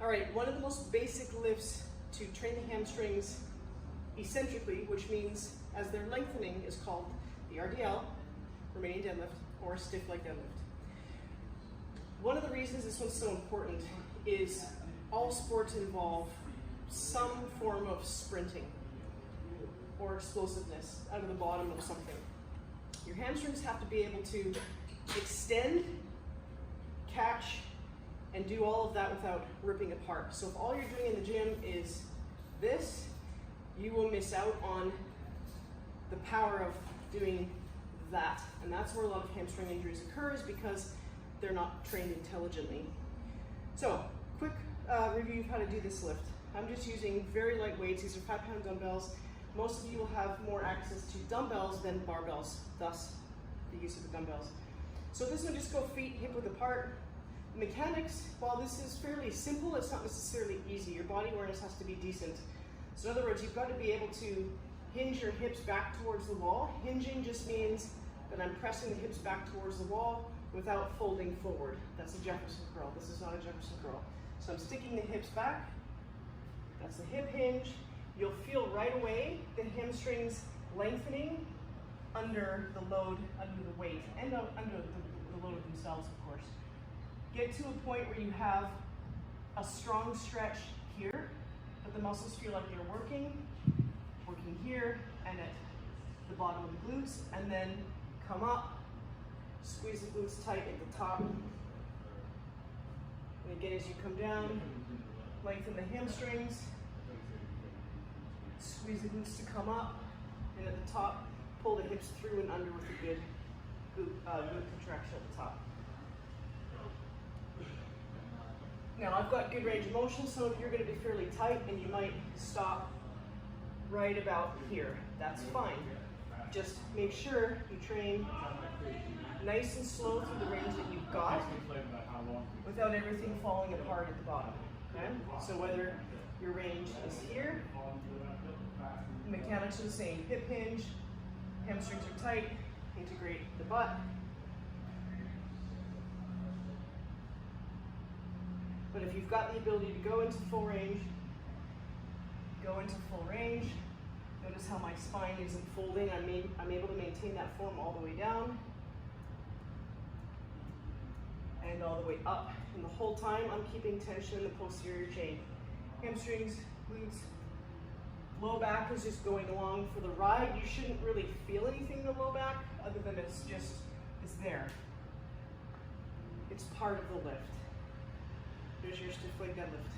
All right, one of the most basic lifts to train the hamstrings eccentrically, which means as they're lengthening, is called the RDL, Romanian Deadlift, or stiff leg deadlift. One of the reasons this one's so important is all sports involve some form of sprinting or explosiveness out of the bottom of something. Your hamstrings have to be able to extend, catch, and do all of that without ripping apart. So if all you're doing in the gym is this, you will miss out on the power of doing that. And that's where a lot of hamstring injuries occur, is because they're not trained intelligently. So, quick review of how to do this lift. I'm just using very light weights. These are 5-pound dumbbells. Most of you will have more access to dumbbells than barbells, thus the use of the dumbbells. So this one, just go feet hip width apart. The mechanics, while this is fairly simple, it's not necessarily easy. Your body awareness has to be decent. So in other words, you've got to be able to hinge your hips back towards the wall. Hinging just means that I'm pressing the hips back towards the wall without folding forward. That's a Jefferson curl. This is not a Jefferson curl. So I'm sticking the hips back. That's the hip hinge. You'll feel right away the hamstrings lengthening under the load, under the weight, and under the load themselves, of course. Get to a point where you have a strong stretch here, but the muscles feel like they're working here and at the bottom of the glutes, and then come up, squeeze the glutes tight at the top. And again, as you come down, lengthen the hamstrings, squeeze the glutes to come up, and at the top, pull the hips through and under with a good glute contraction at the top. Now, I've got good range of motion, so if you're going to be fairly tight and you might stop right about here, that's fine. Just make sure you train nice and slow through the range that you've got without everything falling apart at the bottom. Okay? So whether your range is here, the mechanics are the same. Hip hinge, hamstrings are tight, integrate the butt. But if you've got the ability to go into full range, go into full range. Notice how my spine isn't folding. I'm able to maintain that form all the way down and all the way up. And the whole time I'm keeping tension in the posterior chain. Hamstrings, glutes, low back is just going along for the ride. You shouldn't really feel anything in the low back other than it's there. It's part of the lift. There's your stiff leg deadlift.